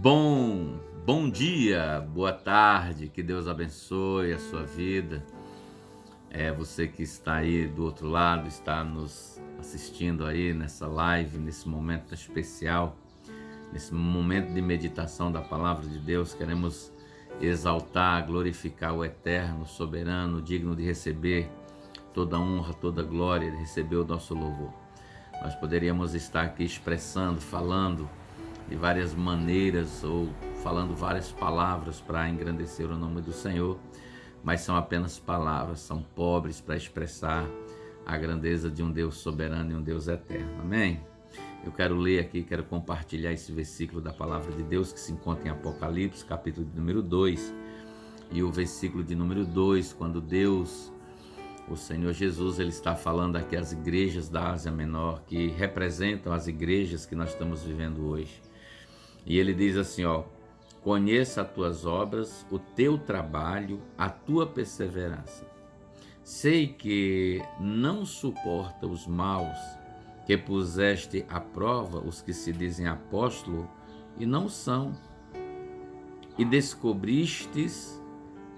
Bom dia, boa tarde, que Deus abençoe a sua vida. Você que está aí do outro lado, está nos assistindo aí nessa live, nesse momento especial, nesse momento de meditação da palavra de Deus. Queremos exaltar, glorificar o eterno, soberano, digno de receber toda honra, toda glória, de receber o nosso louvor. Nós poderíamos estar aqui expressando, falando de várias maneiras ou falando várias palavras para engrandecer o nome do Senhor, mas são apenas palavras, são pobres para expressar a grandeza de um Deus soberano e um Deus eterno. Amém? Eu quero ler aqui, quero compartilhar esse versículo da palavra de Deus que se encontra em Apocalipse, capítulo de número 2, e o versículo de número 2, quando Deus, o Senhor Jesus, ele está falando aqui às igrejas da Ásia Menor, que representam as igrejas que nós estamos vivendo hoje. E ele diz assim, conheça as tuas obras, o teu trabalho, a tua perseverança. Sei que não suporta os maus, que puseste à prova os que se dizem apóstolo e não são, e descobristes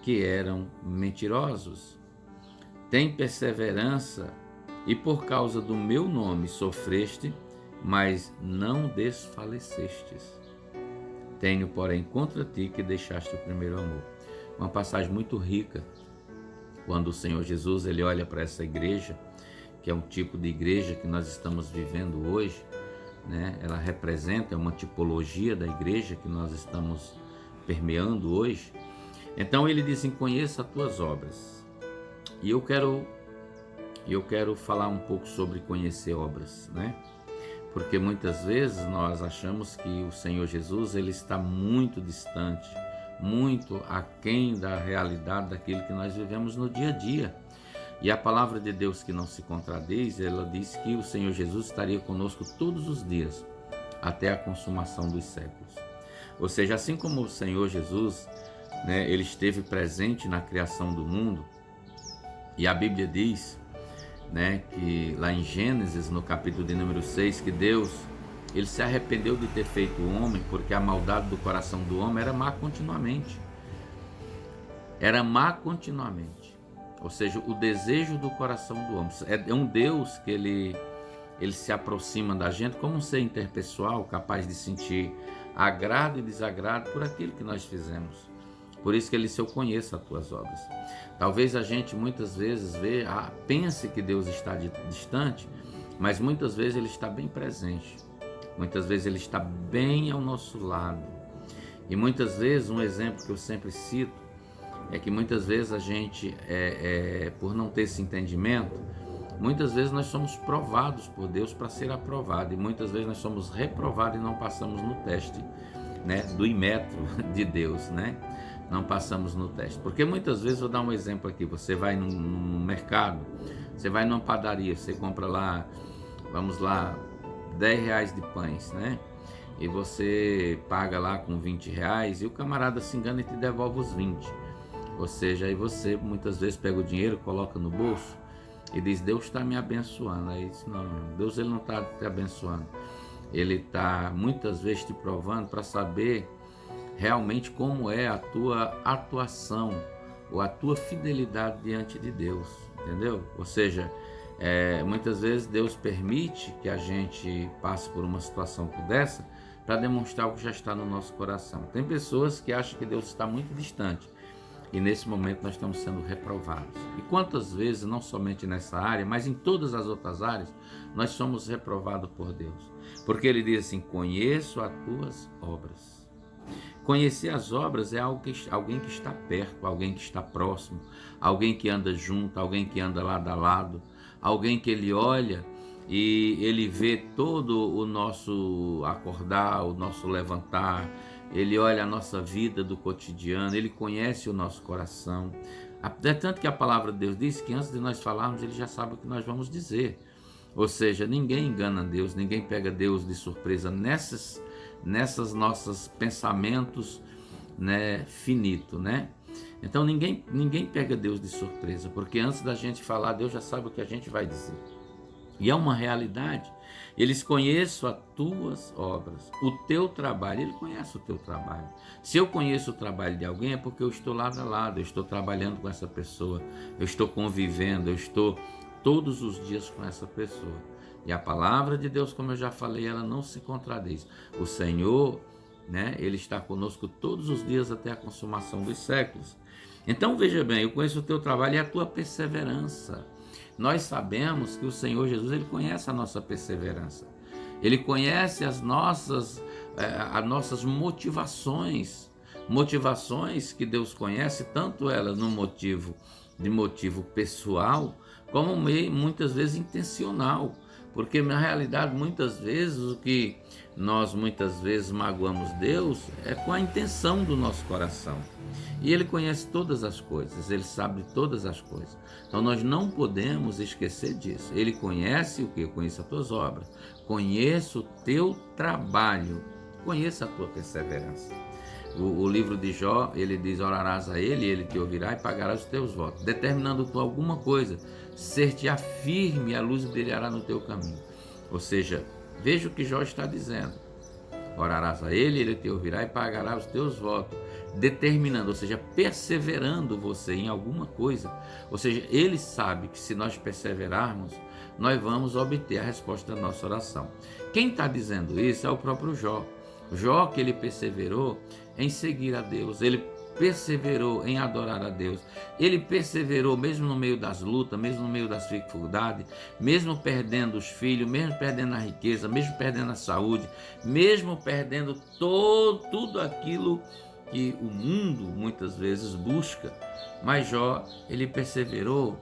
que eram mentirosos. Tem perseverança e por causa do meu nome sofreste, mas não desfalecestes. Tenho, porém, contra ti que deixaste o primeiro amor. Uma passagem muito rica, quando o Senhor Jesus ele olha para essa igreja, que é um tipo de igreja que nós estamos vivendo hoje, né? Ela representa uma tipologia da igreja que nós estamos permeando hoje. Então ele diz assim, conheça as tuas obras. E eu quero falar um pouco sobre conhecer obras, né? Porque muitas vezes nós achamos que o Senhor Jesus ele está muito distante, muito aquém da realidade daquilo que nós vivemos no dia a dia. E a palavra de Deus que não se contradiz, ela diz que o Senhor Jesus estaria conosco todos os dias, até a consumação dos séculos. Ou seja, assim como o Senhor Jesus, né, ele esteve presente na criação do mundo, e a Bíblia diz, né, que lá em Gênesis, no capítulo de número 6, que Deus ele se arrependeu de ter feito o homem, porque a maldade do coração do homem era má continuamente. Era má continuamente. Ou seja, o desejo do coração do homem. É um Deus que ele se aproxima da gente como um ser interpessoal, capaz de sentir agrado e desagrado por aquilo que nós fizemos. Por isso que ele disse, eu conheço as tuas obras. Talvez a gente muitas vezes pense que Deus está distante, mas muitas vezes ele está bem presente. Muitas vezes ele está bem ao nosso lado. E muitas vezes, um exemplo que eu sempre cito, é que muitas vezes a gente, por não ter esse entendimento, muitas vezes nós somos provados por Deus para ser aprovado. E muitas vezes nós somos reprovados e não passamos no teste, né, do imetro de Deus, né? Não passamos no teste. Porque muitas vezes, vou dar um exemplo aqui, você vai num mercado, você vai numa padaria, você compra lá, vamos lá, 10 reais de pães, né? E você paga lá com 20 reais e o camarada se engana e te devolve os 20. Ou seja, aí você muitas vezes pega o dinheiro, coloca no bolso e diz, Deus está me abençoando. Aí diz, não, Deus ele não está te abençoando. Ele está muitas vezes te provando para saber realmente como é a tua atuação ou a tua fidelidade diante de Deus, entendeu? Ou seja, muitas vezes Deus permite que a gente passe por uma situação como dessa para demonstrar o que já está no nosso coração. Tem pessoas que acham que Deus está muito distante e nesse momento nós estamos sendo reprovados. E quantas vezes, não somente nessa área, mas em todas as outras áreas, nós somos reprovados por Deus. Porque ele diz assim, conheço as tuas obras. Conhecer as obras é alguém que está perto, alguém que está próximo, alguém que anda junto, alguém que anda lado a lado, alguém que ele olha e ele vê todo o nosso acordar, o nosso levantar, ele olha a nossa vida do cotidiano, ele conhece o nosso coração. É tanto que a palavra de Deus diz que antes de nós falarmos, ele já sabe o que nós vamos dizer. Ou seja, ninguém engana Deus, ninguém pega Deus de surpresa nessas nossos pensamentos, né, finito, né? Então ninguém pega Deus de surpresa, porque antes da gente falar, Deus já sabe o que a gente vai dizer. E é uma realidade Eles conheço as tuas obras, o teu trabalho. Ele conhece o teu trabalho. Se eu conheço o trabalho de alguém é porque eu estou lado a lado, eu estou trabalhando com essa pessoa, eu estou convivendo, eu estou todos os dias com essa pessoa. E a palavra de Deus, como eu já falei, ela não se contradiz. O Senhor, né, ele está conosco todos os dias até a consumação dos séculos. Então veja bem, eu conheço o teu trabalho e a tua perseverança. Nós sabemos que o Senhor Jesus, ele conhece a nossa perseverança. Ele conhece as nossas motivações. Motivações que Deus conhece, tanto elas de motivo pessoal, como muitas vezes intencional. Porque na realidade, muitas vezes, o que nós muitas vezes magoamos Deus é com a intenção do nosso coração. E Ele conhece todas as coisas, Ele sabe todas as coisas. Então nós não podemos esquecer disso. Ele conhece o que? Conhece as tuas obras, conhece o teu trabalho, conhece a tua perseverança. O livro de Jó, ele diz: orarás a ele, ele te ouvirá e pagará os teus votos. Determinando tu alguma coisa, ser-te-á firme, a luz brilhará no teu caminho. Ou seja, veja o que Jó está dizendo. Orarás a ele, ele te ouvirá e pagará os teus votos. Determinando, ou seja, perseverando você em alguma coisa. Ou seja, ele sabe que se nós perseverarmos, nós vamos obter a resposta da nossa oração. Quem está dizendo isso é o próprio Jó. Jó, que ele perseverou em seguir a Deus, ele perseverou em adorar a Deus, ele perseverou mesmo no meio das lutas, mesmo no meio das dificuldades, mesmo perdendo os filhos, mesmo perdendo a riqueza, mesmo perdendo a saúde, mesmo perdendo tudo aquilo que o mundo muitas vezes busca. Mas Jó, ele perseverou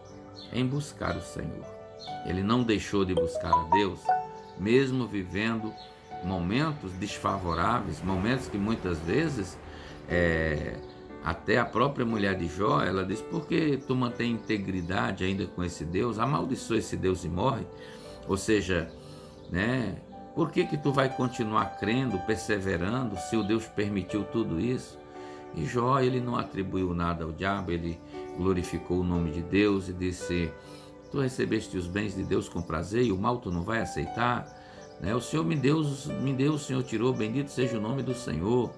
em buscar o Senhor. Ele não deixou de buscar a Deus, mesmo vivendo momentos desfavoráveis, momentos que muitas vezes até a própria mulher de Jó, ela diz: por que tu mantém integridade ainda com esse Deus? Amaldiçoa esse Deus e morre. Ou seja, né, por que tu vai continuar crendo, perseverando, se o Deus permitiu tudo isso? E Jó, ele não atribuiu nada ao diabo, ele glorificou o nome de Deus e disse: tu recebeste os bens de Deus com prazer e o mal tu não vai aceitar? O Senhor me deu, o Senhor tirou, bendito seja o nome do Senhor.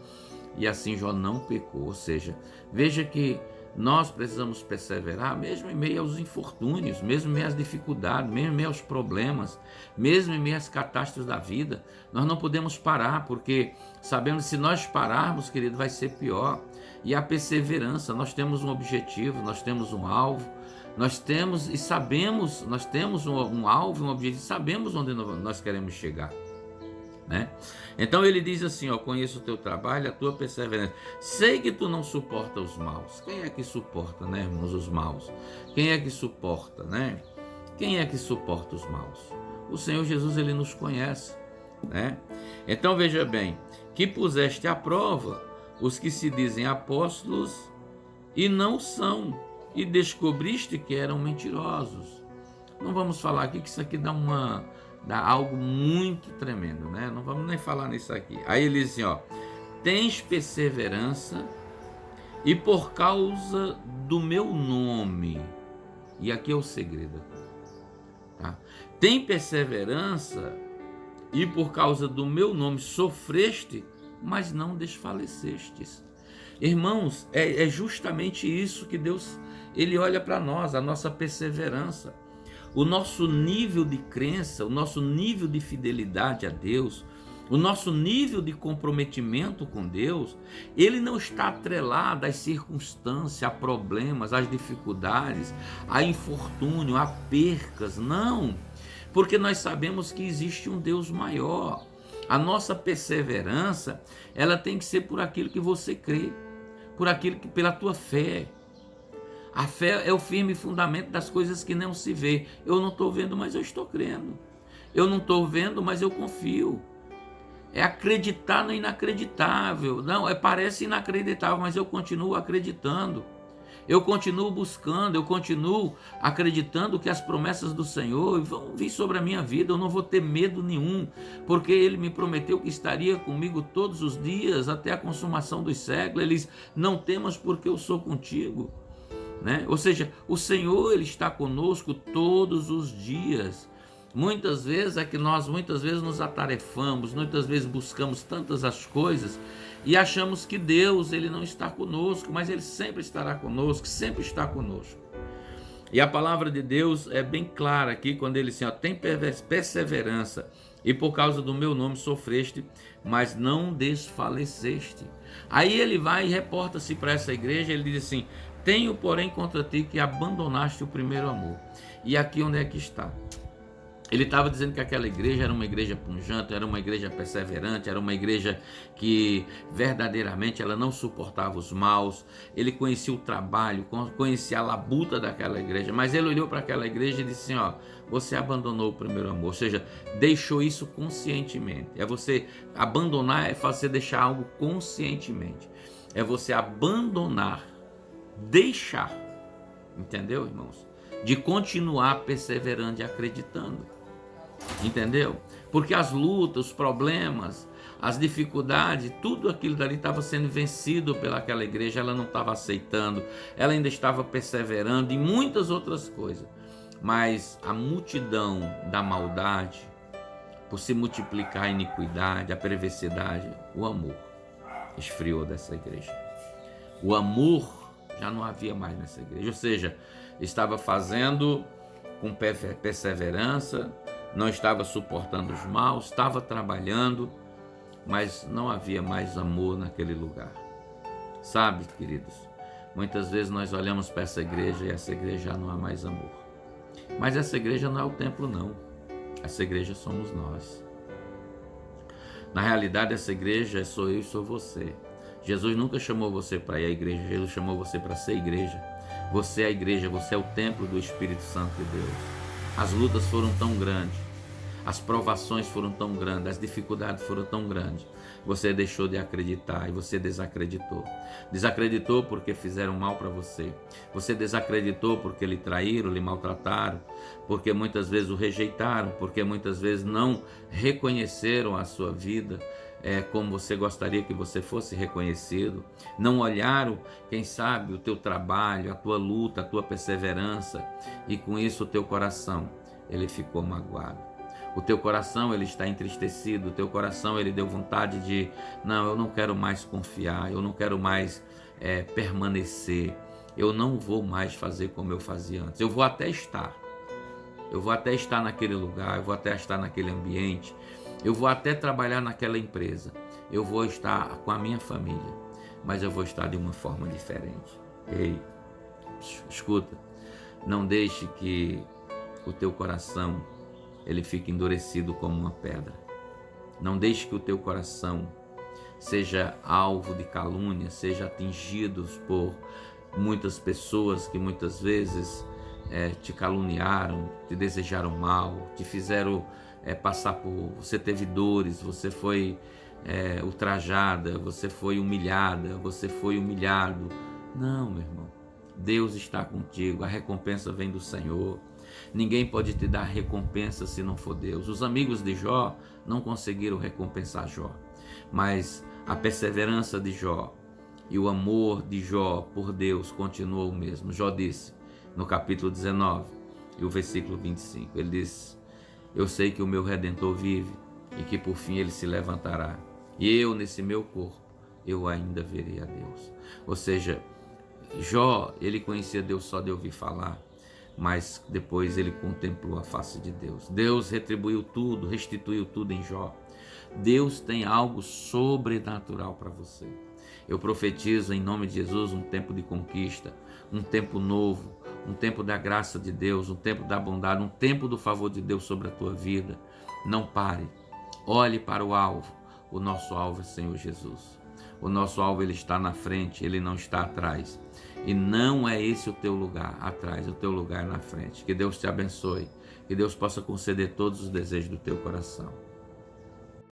E assim Jó não pecou. Ou seja, veja que nós precisamos perseverar mesmo em meio aos infortúnios, mesmo em meio às dificuldades, mesmo em meio aos problemas, mesmo em meio às catástrofes da vida. Nós não podemos parar, porque sabemos que se nós pararmos, querido, vai ser pior. E a perseverança, nós temos um objetivo, nós temos um alvo, nós temos e sabemos, nós temos um alvo, um objetivo, sabemos onde nós queremos chegar, né? Então ele diz assim: conheço o teu trabalho, a tua perseverança, sei que tu não suporta os maus. Quem é que suporta, né, irmãos, os maus? Quem é que suporta, né? Quem é que suporta os maus? O Senhor Jesus, ele nos conhece, né? Então veja bem, que puseste à prova os que se dizem apóstolos e não são, e descobriste que eram mentirosos. Não vamos falar aqui que isso aqui dá algo muito tremendo, né? Não vamos nem falar nisso aqui. Aí ele diz assim: tens perseverança e por causa do meu nome, e aqui é o segredo, tá? Tem perseverança e por causa do meu nome sofreste, mas não desfalecestes. Irmãos, é justamente isso que Deus, ele olha para nós, a nossa perseverança, o nosso nível de crença, o nosso nível de fidelidade a Deus, o nosso nível de comprometimento com Deus. Ele não está atrelado às circunstâncias, a problemas, às dificuldades, a infortúnio, a percas, não, porque nós sabemos que existe um Deus maior. A nossa perseverança, ela tem que ser por aquilo que você crê, por aquilo que, pela tua fé. A fé é o firme fundamento das coisas que não se vê. Eu não estou vendo, mas eu estou crendo. Eu não estou vendo, mas eu confio. É acreditar no inacreditável. Não, parece inacreditável, mas eu continuo acreditando. Eu continuo buscando, eu continuo acreditando que as promessas do Senhor vão vir sobre a minha vida. Eu não vou ter medo nenhum, porque Ele me prometeu que estaria comigo todos os dias até a consumação dos séculos. Ele diz: não temas, porque eu sou contigo, né? Ou seja, o Senhor, Ele está conosco todos os dias. Muitas vezes é que nós nos atarefamos, muitas vezes buscamos tantas as coisas e achamos que Deus ele não está conosco, mas ele sempre estará conosco, sempre está conosco. E a palavra de Deus é bem clara aqui quando ele diz assim, tem perseverança e por causa do meu nome sofreste, mas não desfaleceste. Aí ele vai e reporta-se para essa igreja, ele diz assim, tenho porém contra ti que abandonaste o primeiro amor. E aqui onde é que está? Ele estava dizendo que aquela igreja era uma igreja pujante, era uma igreja perseverante, era uma igreja que verdadeiramente ela não suportava os maus. Ele conhecia o trabalho, conhecia a labuta daquela igreja, mas ele olhou para aquela igreja e disse assim, você abandonou o primeiro amor, ou seja, deixou isso conscientemente. É você abandonar, é você deixar algo conscientemente. É você abandonar, deixar, entendeu, irmãos? De continuar perseverando e acreditando. Entendeu? Porque as lutas, os problemas, as dificuldades, tudo aquilo dali estava sendo vencido pelaquela igreja, ela não estava aceitando, ela ainda estava perseverando em muitas outras coisas. Mas a multidão da maldade, por se multiplicar a iniquidade, a perversidade, o amor esfriou dessa igreja. O amor já não havia mais nessa igreja, ou seja, estava fazendo com perseverança, não estava suportando os maus, estava trabalhando, mas não havia mais amor naquele lugar. Sabe, queridos, muitas vezes nós olhamos para essa igreja e essa igreja já não há mais amor. Mas essa igreja não é o templo, não. Essa igreja somos nós. Na realidade, essa igreja sou eu e sou você. Jesus nunca chamou você para ir à igreja, Jesus chamou você para ser igreja. Você é a igreja, você é o templo do Espírito Santo de Deus. As lutas foram tão grandes, as provações foram tão grandes, as dificuldades foram tão grandes. Você deixou de acreditar e você desacreditou. Desacreditou porque fizeram mal para você. Você desacreditou porque lhe traíram, lhe maltrataram, porque muitas vezes o rejeitaram, porque muitas vezes não reconheceram a sua vida como você gostaria que você fosse reconhecido. Não olharam, quem sabe, o teu trabalho, a tua luta, a tua perseverança, e com isso o teu coração, ele ficou magoado. O teu coração, ele está entristecido, o teu coração, ele deu vontade de, não, eu não quero mais confiar, eu não quero mais permanecer, eu não vou mais fazer como eu fazia antes. Eu vou até estar naquele lugar, eu vou até estar naquele ambiente, eu vou até trabalhar naquela empresa, eu vou estar com a minha família, mas eu vou estar de uma forma diferente. Ei, escuta, não deixe que o teu coração ele fique endurecido como uma pedra. Não deixe que o teu coração seja alvo de calúnia, seja atingido por muitas pessoas que muitas vezes te caluniaram, te desejaram mal, te fizeram passar por... Você teve dores, você foi ultrajada, você foi humilhada, você foi humilhado. Não, meu irmão, Deus está contigo, a recompensa vem do Senhor. Ninguém pode te dar recompensa se não for Deus. Os amigos de Jó não conseguiram recompensar Jó, mas a perseverança de Jó e o amor de Jó por Deus continuou o mesmo. Jó disse no capítulo 19 e o versículo 25, ele diz: eu sei que o meu Redentor vive e que por fim ele se levantará, e eu nesse meu corpo eu ainda verei a Deus. Ou seja, Jó, ele conhecia Deus só de ouvir falar, mas depois ele contemplou a face de Deus. Deus retribuiu tudo, restituiu tudo em Jó. Deus tem algo sobrenatural para você. Eu profetizo em nome de Jesus um tempo de conquista, um tempo novo, um tempo da graça de Deus, um tempo da bondade, um tempo do favor de Deus sobre a tua vida. Não pare, olhe para o alvo. O nosso alvo é o Senhor Jesus. O nosso alvo, ele está na frente, ele não está atrás. E não é esse o teu lugar atrás, o teu lugar é na frente. Que Deus te abençoe, que Deus possa conceder todos os desejos do teu coração.